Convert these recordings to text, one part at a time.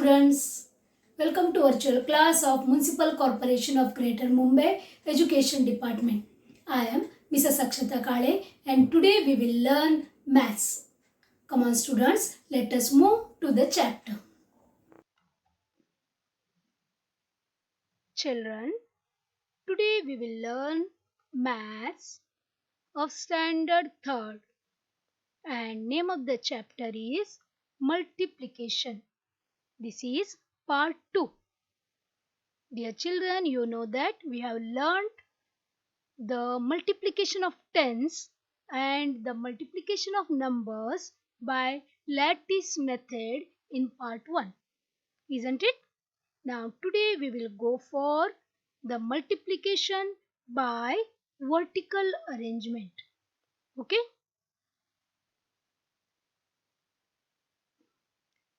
students. Welcome to virtual class of Municipal Corporation of Greater Mumbai Education Department. I am Mrs. Akshata Kale and today we will learn maths. Come on students, let us move to the chapter. Children, today we will learn maths of standard 3rd and name of the chapter is multiplication. This is part 2. Dear children, you know that we have learned the multiplication of tens and the multiplication of numbers by lattice method in part 1, isn't it? Now today we will go for the multiplication by vertical arrangement. Okay?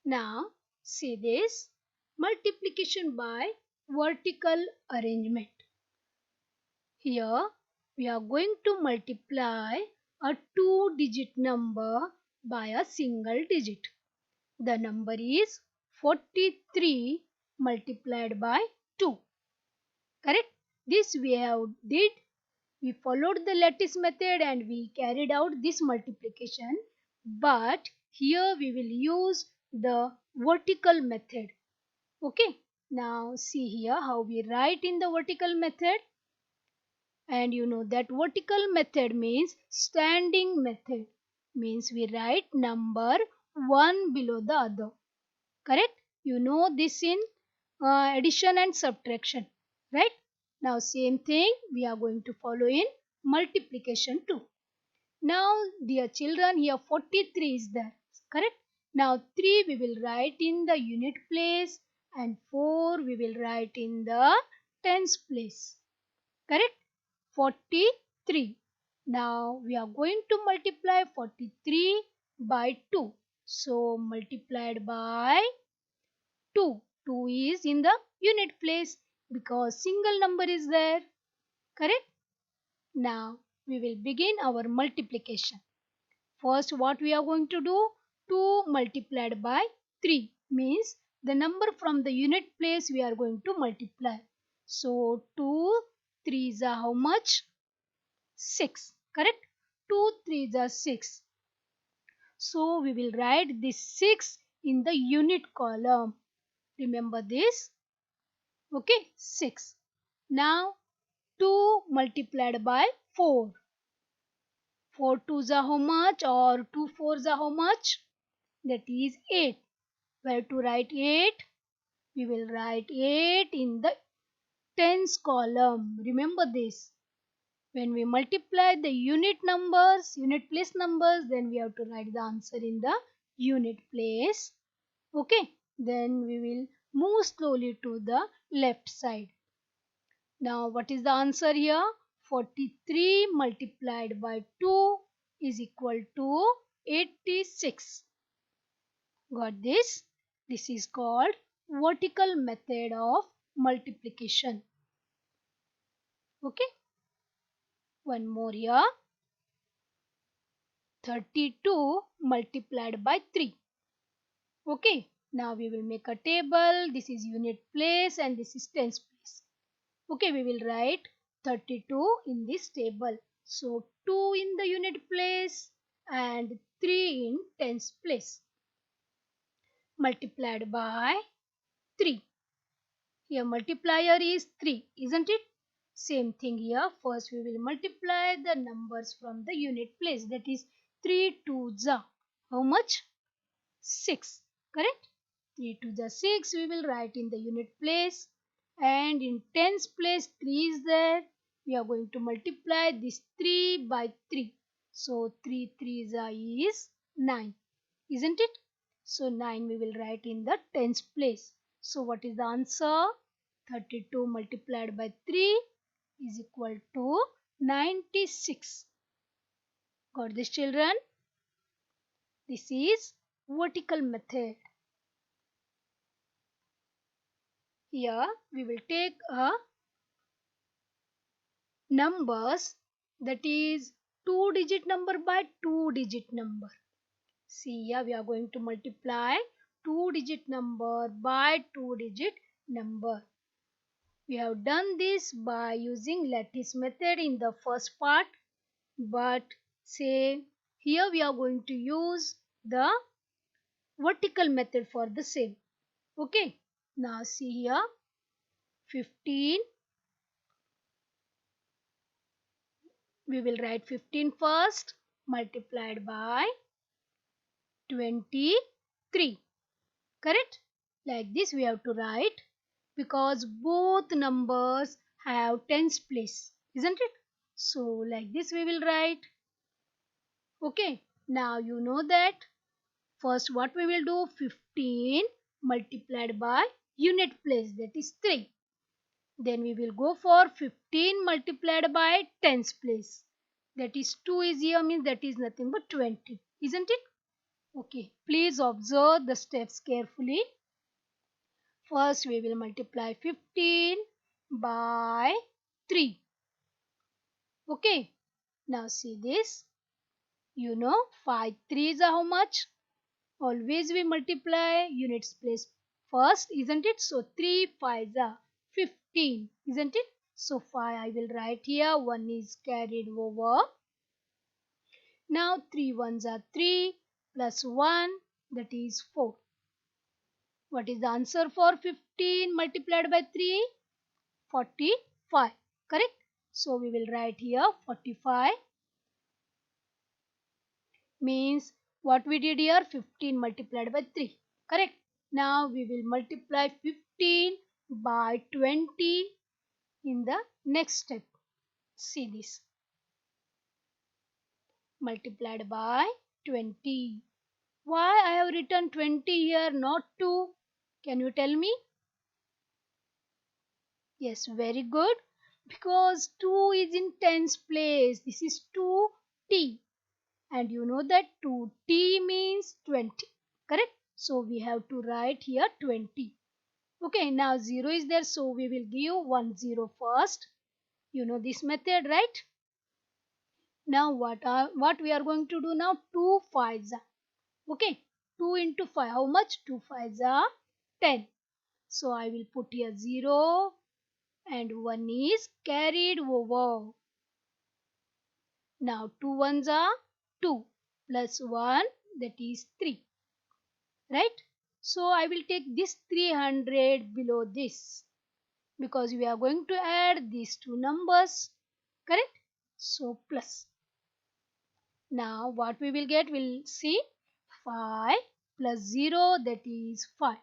Now see this multiplication by vertical arrangement. Here we are going to multiply a two-digit number by a single digit. The number is 43 multiplied by 2. Correct? This we have did. We followed the lattice method and we carried out this multiplication. But here we will use the vertical method. Okay? Now see here how we write in the vertical method. And you know that vertical method means standing method. Means we write number one below the other. Correct? You know this in addition and subtraction. Right? Now same thing we are going to follow in multiplication too. Now dear children, here 43 is there. Correct? Now 3 we will write in the unit place and 4 we will write in the tens place. Correct? 43. Now we are going to multiply 43 by 2. So multiplied by 2. 2 is in the unit place because single number is there. Correct? Now we will begin our multiplication. First what we are going to do? 2 multiplied by 3 means the number from the unit place we are going to multiply. So 2 3s are how much? 6. Correct? 2 3s are 6. So we will write this 6 in the unit column. Remember this? Okay, 6. Now 2 multiplied by 4. 4 2s are how much or 2 4s are how much? That is 8. Where to write 8? We will write 8 in the tens column. Remember this. When we multiply the unit numbers, unit place numbers, then we have to write the answer in the unit place. Okay. Then we will move slowly to the left side. Now what is the answer here? 43 multiplied by 2 is equal to 86. Got this? This is called vertical method of multiplication. Okay. One more here. 32 multiplied by 3. Okay. Now we will make a table. This is unit place and this is tens place. Okay. We will write 32 in this table. So 2 in the unit place and 3 in tens place. Multiplied by 3. Here multiplier is 3, isn't it? Same thing here. First we will multiply the numbers from the unit place. That is 3 2s are how much? 6. Correct? 3 2s are 6. We will write in the unit place. And in tens place 3 is there. We are going to multiply this 3 by 3. So 3 3s are is 9. Isn't it? So 9 we will write in the tens place. So what is the answer? 32 multiplied by 3 is equal to 96. Got this children? This is vertical method. Here we will take a numbers, that is 2-digit number by 2-digit number. See here we are going to multiply two-digit number by two-digit number. We have done this by using lattice method in the first part, but say here we are going to use the vertical method for the same. Okay, now see here 15. We will write 15 first, multiplied by 23. Correct? Like this we have to write, because both numbers have tens place, isn't it? So like this we will write. Okay, now you know that. First what we will do, 15 multiplied by unit place, that is 3. Then we will go for 15 multiplied by tens place, that is 2 is here, means that is nothing but 20, isn't it? Okay, please observe the steps carefully. First we will multiply 15 by 3. Okay, now see this. You know 5 3s are how much? Always we multiply units place first, isn't it? So 3 5s are 15, isn't it? So 5 I will write here, 1 is carried over. Now 3 1s are 3 plus 1, that is 4. What is the answer for 15 multiplied by 3? 45. Correct? So we will write here 45, means what we did here, 15 multiplied by 3. Correct? Now we will multiply 15 by 20 in the next step. See this. Multiplied by 20. Why I have written 20 here, not 2? Can you tell me? Yes, very good. Because 2 is in tens place. This is 2t. And you know that 2t means 20. Correct? So we have to write here 20. Okay, now 0 is there. So we will give 1 0 first. You know this method, right? Now what we are going to do now? 2 5s are. Okay, 2 into 5. How much? 2 5s are 10. So I will put here 0. And 1 is carried over. Now 2 ones are 2 plus 1, that is 3. Right? So I will take this 300 below this, because we are going to add these two numbers. Correct? So plus. Now what we will get, we'll see 5 plus 0, that is 5.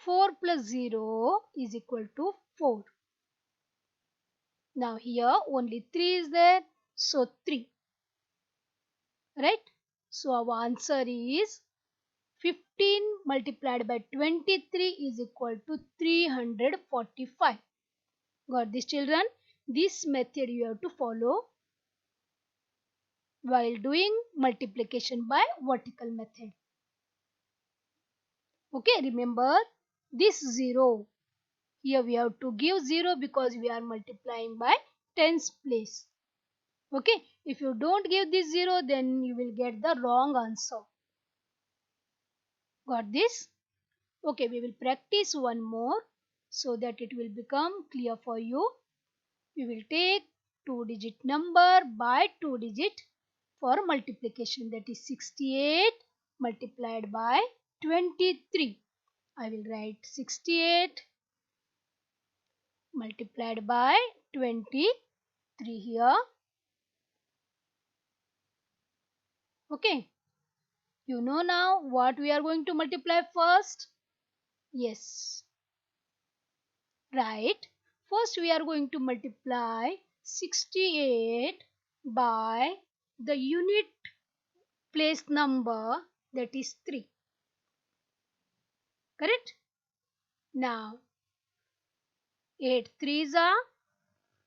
4 plus 0 is equal to 4. Now here only 3 is there, so 3. Right? So our answer is 15 multiplied by 23 is equal to 345. Got this, children? This method you have to follow while doing multiplication by vertical method. Okay, remember this 0. Here we have to give 0 because we are multiplying by tens place. Okay, if you don't give this 0, then you will get the wrong answer. Got this? Okay, we will practice one more so that it will become clear for you. We will take two-digit number by two-digit for multiplication, that is 68 multiplied by 23. I will write 68 multiplied by 23 here. Okay. You know now what we are going to multiply first? Yes. Right. First we are going to multiply 68 by the unit place number, that is 3. Correct? Now 8 3s are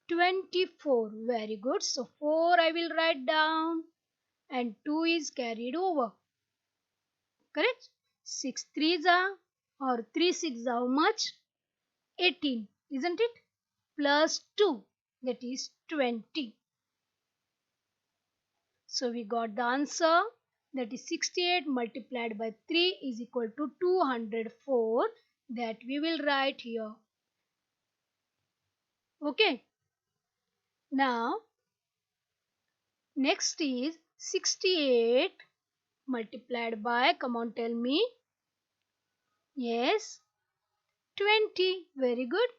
24. Very good. So 4 I will write down and 2 is carried over. Correct? 6 3s are, or 3 6 are how much? 18, isn't it? Plus 2, that is 20. So we got the answer that is 68 multiplied by 3 is equal to 204, that we will write here. Okay. Now next is 68 multiplied by, come on, tell me. Yes, 20. Very good.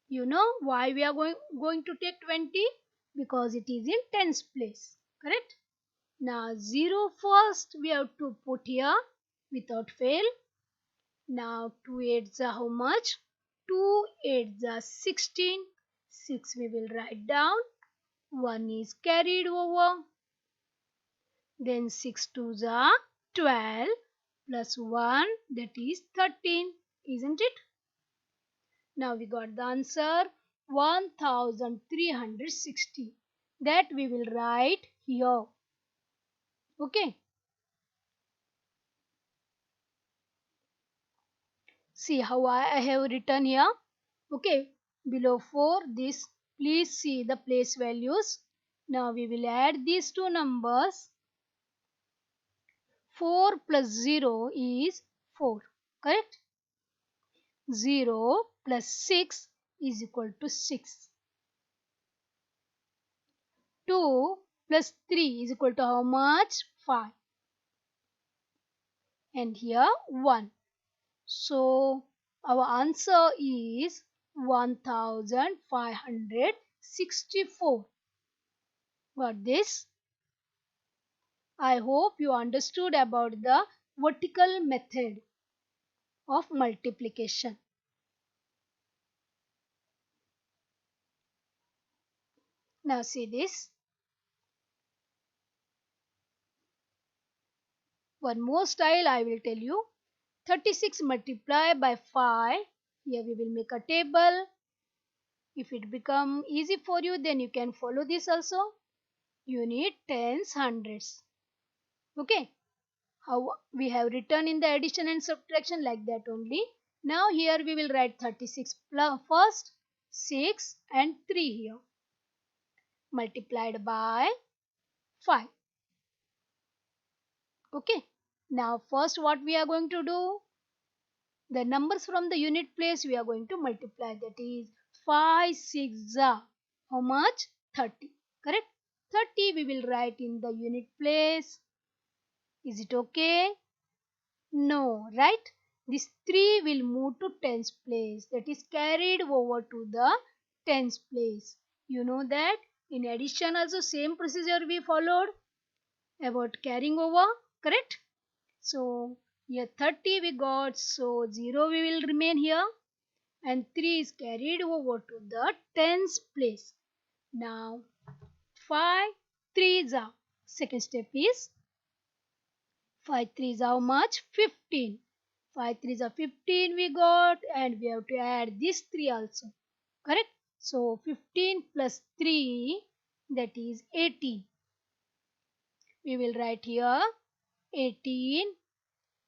You know why we are going to take 20? Because it is in tens place. Correct? Now 0 first we have to put here without fail. Now 2 8s are how much? 2 8s are 16. 6 we will write down. 1 is carried over. Then 6 2s are 12 plus 1, that is 13. Isn't it? Now we got the answer 1360. That we will write here. Okay. See how I have written here. Okay. Below 4, this, please see the place values. Now we will add these two numbers. 4 plus 0 is 4. Correct? 0 plus 6 is equal to 6. 2 plus 3 is equal to how much? 5. And here 1. So our answer is 1564. Got this? I hope you understood about the vertical method of multiplication. Now see this. One more style I will tell you. 36 multiplied by 5. Here we will make a table. If it become easy for you, then you can follow this also. You need tens, hundreds. Okay. How we have written in the addition and subtraction, like that only. Now here we will write 36 plus first 6 and 3 here. Multiplied by 5. Okay. Now first what we are going to do? The numbers from the unit place we are going to multiply. That is 5 6 are how much? 30. Correct? 30 we will write in the unit place. Is it okay? No, right? This 3 will move to tens place. That is carried over to the tens place. You know that in addition also same procedure we followed about carrying over. Correct? So here 30 we got. So 0 we will remain here. And 3 is carried over to the tens place. Now 5 3s are. Second step is 5 3s how much? 15. 5 3s are 15 we got, and we have to add this 3 also. Correct? So 15 plus 3, that is 18. We will write here 18.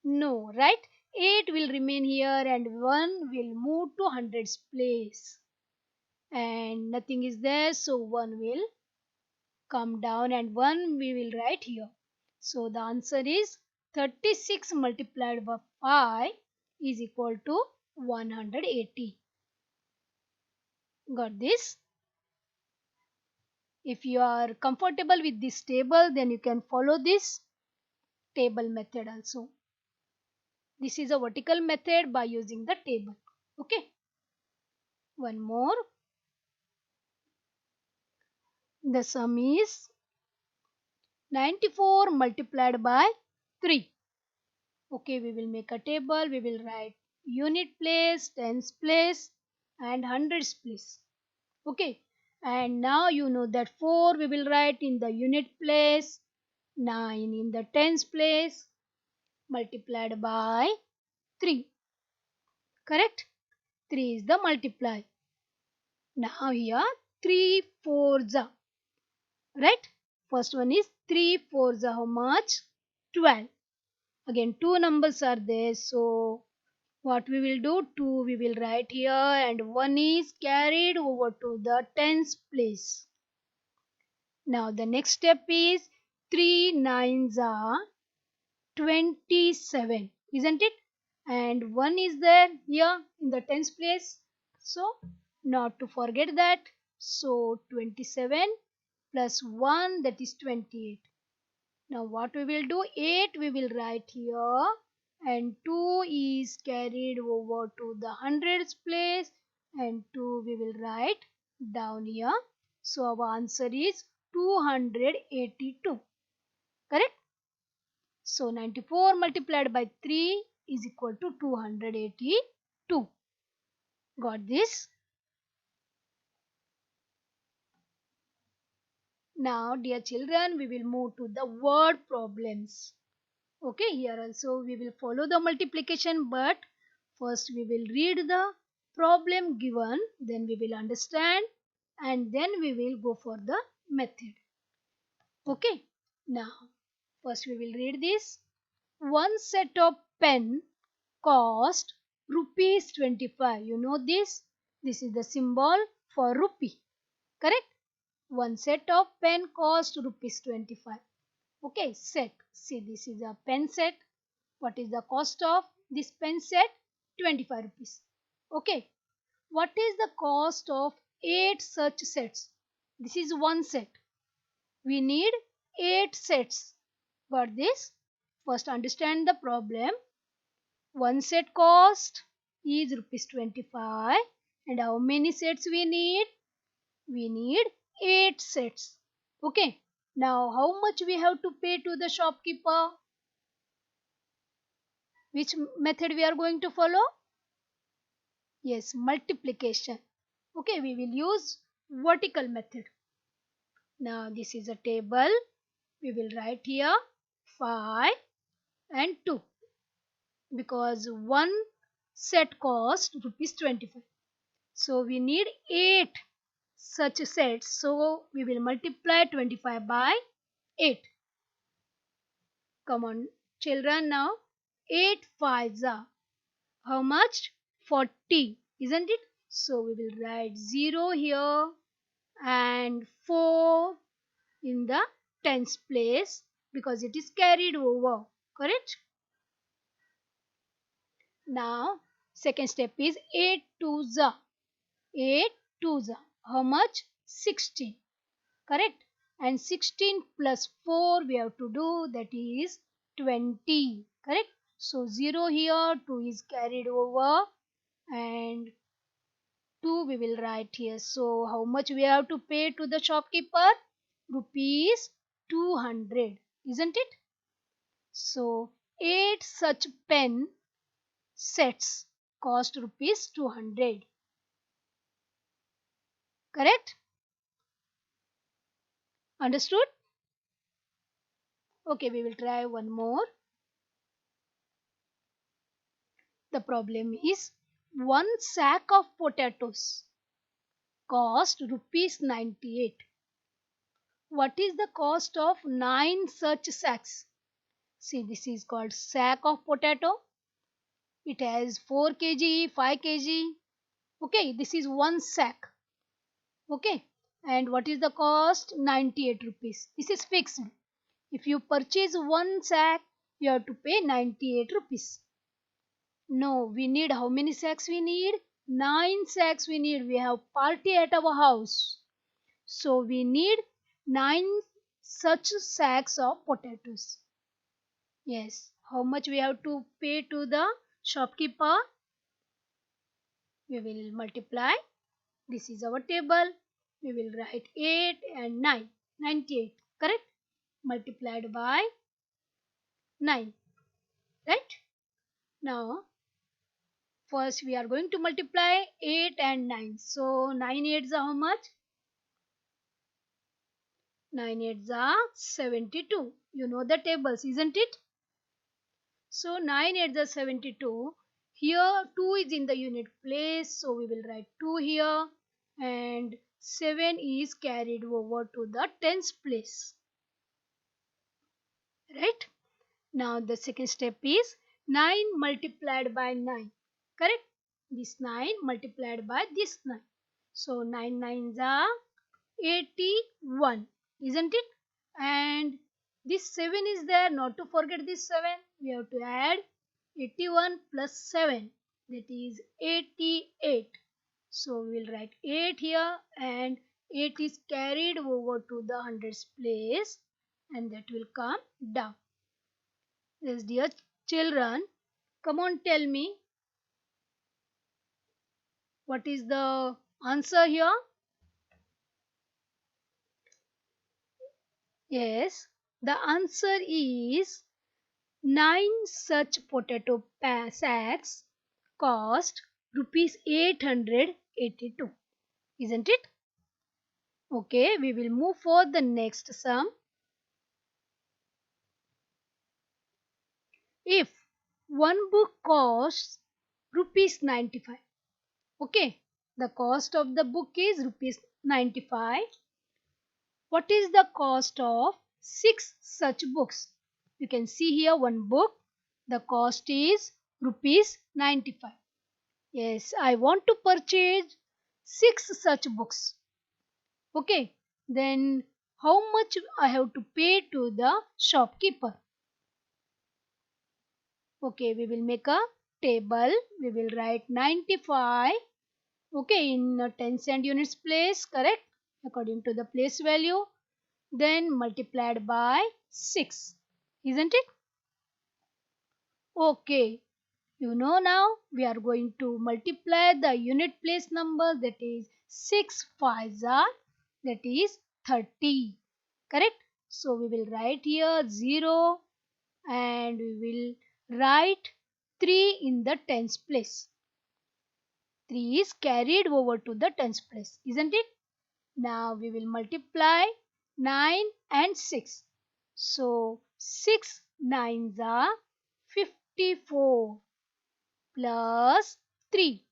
No, right? 8 will remain here and 1 will move to hundreds place. And nothing is there, so 1 will come down and 1 we will write here. So the answer is 36 multiplied by 5 is equal to 180. Got this? If you are comfortable with this table, then you can follow this table method also. This is a vertical method by using the table. Okay. One more. The sum is 94 multiplied by 3. Okay, we will make a table. We will write unit place, tens place, and hundreds place. Okay, and now you know that 4 we will write in the unit place, 9 in the tens place, multiplied by 3. Correct? 3 is the multiply. Now here 3 4s are. Right? First one is 3 4s are how much? 12. Again, two numbers are there, so what we will do? 2 we will write here, and 1 is carried over to the tens place. Now the next step is 3 nines are 27, isn't it? And 1 is there here in the tens place. So, not to forget that. So, 27 plus 1, that is 28. Now, what we will do? 8 we will write here, and 2 is carried over to the hundreds place, and 2 we will write down here. So, our answer is 282. Correct? So 94 multiplied by 3 is equal to 282. Got this? Now, dear children, we will move to the word problems. Okay, here also we will follow the multiplication, but first we will read the problem given, then we will understand, and then we will go for the method. Okay, now first we will read this. One set of pen cost rupees 25. You know this? This is the symbol for rupee. Correct? One set of pen cost rupees 25. Okay, set. See, this is a pen set. What is the cost of this pen set? 25 rupees. Okay. What is the cost of 8 such sets? This is one set. We need 8 sets. Got this? First understand the problem. One set cost is rupees 25, and how many sets we need? We need 8 sets. Okay. Now how much we have to pay to the shopkeeper? Which method we are going to follow? Yes, multiplication. Okay, we will use vertical method. Now this is a table. We will write here 5 and 2, because one set cost rupees 25. So we need 8 such sets. So we will multiply 25 by 8. Come on, children, now. 8 fives are how much? 40, isn't it? So we will write 0 here and 4 in the tens place, because it is carried over. Correct? Now, second step is 8 twos are. 8 twos are how much? 16. Correct? And 16 plus 4 we have to do, that is 20. Correct? So 0 here, 2 is carried over, and 2 we will write here. So how much we have to pay to the shopkeeper? Rupees 200. Isn't it? So 8 such pen sets cost rupees 200. Correct? Understood? Okay, we will try one more. The problem is one sack of potatoes cost rupees 98. What is the cost of 9 such sacks? See, this is called sack of potato. It has 4 kg, 5 kg. Okay, this is one sack. Okay, and what is the cost? 98 rupees. This is fixed. If you purchase one sack, you have to pay 98 rupees. No, we need how many sacks we need? 9 sacks we need. We have party at our house. So we need 9 such sacks of potatoes. Yes. How much we have to pay to the shopkeeper? We will multiply. This is our table. We will write 8 and 9. 98. Correct? Multiplied by 9. Right? Now, first we are going to multiply 8 and 9. So 9 eights are how much? 9 eights are 72. You know the tables, isn't it? So 9 eights are 72. Here 2 is in the unit place. So we will write 2 here. And 7 is carried over to the tens place. Right? Now the second step is 9 multiplied by 9. Correct? This 9 multiplied by this 9. So 9 nines are 81, isn't it? And this 7 is there, not to forget this 7. We have to add 81 plus 7, that is 88. So we will write 8 here, and 8 is carried over to the hundreds place, and that will come down. Yes, dear children, come on, tell me what is the answer here? Yes, the answer is 9 such potato sacks cost rupees 882. Isn't it? Okay, we will move for the next sum. If one book costs rupees 95, okay, the cost of the book is rupees 95. What is the cost of 6 such books? You can see here one book, the cost is rupees 95. Yes, I want to purchase 6 such books. Okay, then how much I have to pay to the shopkeeper? Okay, we will make a table. We will write 95. Okay, in a 10 cent units place, correct? According to the place value. Then multiplied by 6. Isn't it? Okay. You know now we are going to multiply the unit place number, that is 6 5s are, that is 30. Correct? So we will write here 0 and we will write 3 in the tens place. 3 is carried over to the tens place, isn't it? Now we will multiply 9 and 6. So 6 nines are 54 plus 3,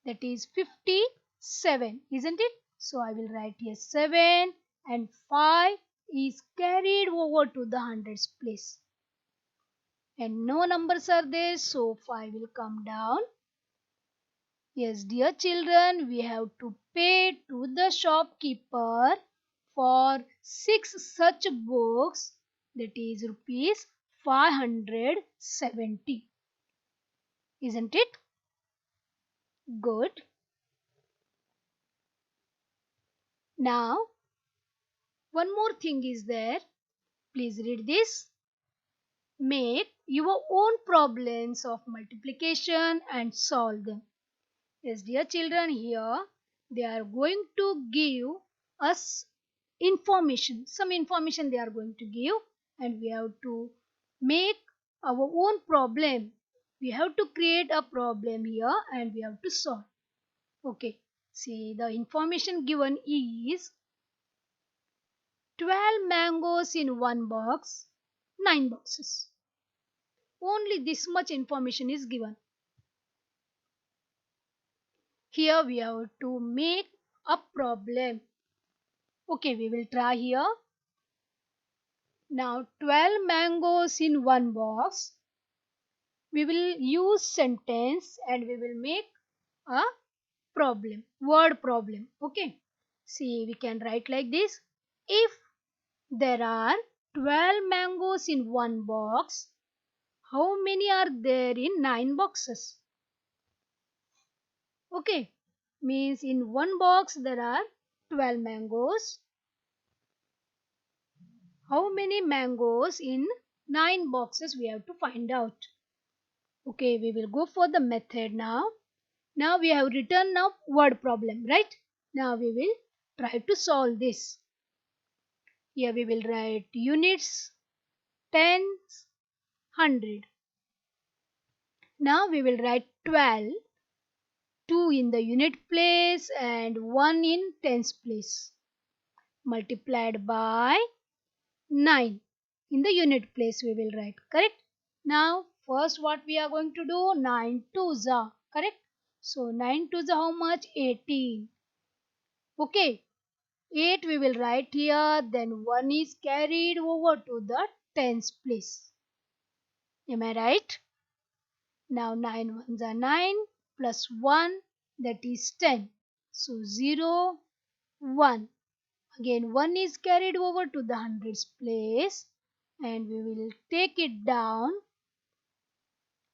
that is 57, isn't it? So I will write here 7 and 5 is carried over to the hundreds place. And no numbers are there, so 5 will come down. Yes, dear children, we have to pay to the shopkeeper for 6 such books, that is rupees 570. Isn't it? Good. Now, one more thing is there. Please read this. Make your own problems of multiplication and solve them. Yes, dear children, here they are going to give us information. Some information they are going to give, and we have to make our own problem. We have to create a problem here and we have to solve. Okay, see, the information given is 12 mangoes in one box, 9 boxes. Only this much information is given. Here we have to make a problem. Okay, we will try here. Now 12 mangoes in one box. We will use sentence and we will make a problem, word problem. Okay, see, we can write like this. If there are 12 mangoes in one box, how many are there in 9 boxes? Okay, means in one box there are 12 mangoes. How many mangoes in 9 boxes we have to find out. Okay, we will go for the method now. Now we have written now word problem, right? Now we will try to solve this. Here we will write units, tens, 100. Now we will write 12, 2 in the unit place and 1 in tens place, multiplied by 9 in the unit place we will write, correct? Now first what we are going to do, 9 twos are, correct? So 9 twos are how much? 18. Okay, 8 we will write here, then 1 is carried over to the tens place. Am I right? Now 9 ones are 9 plus 1, that is 10. So 0, 1. Again 1 is carried over to the hundreds place. and we will take it down.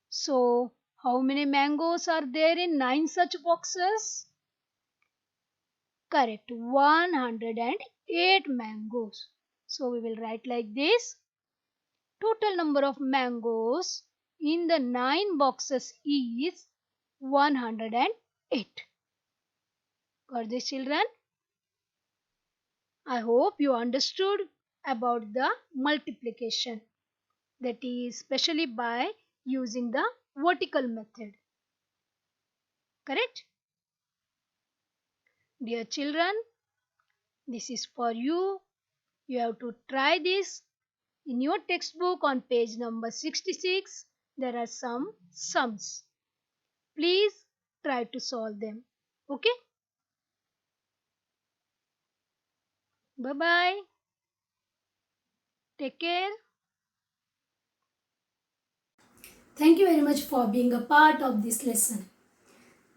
So, how many mangoes are there in 9 such boxes? Correct, 108 mangoes. So, we will write like this. Total number of mangoes in the 9 boxes is 108. Got this, children? I hope you understood about the multiplication, that is especially by using the vertical method. Correct? Dear children, this is for you. You have to try this. In your textbook on page number 66, there are some sums. Please try to solve them. Okay? Bye bye. Take care. Thank you very much for being a part of this lesson.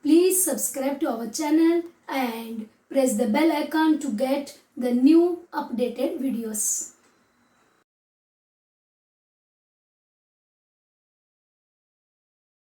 Please subscribe to our channel and press the bell icon to get the new updated videos.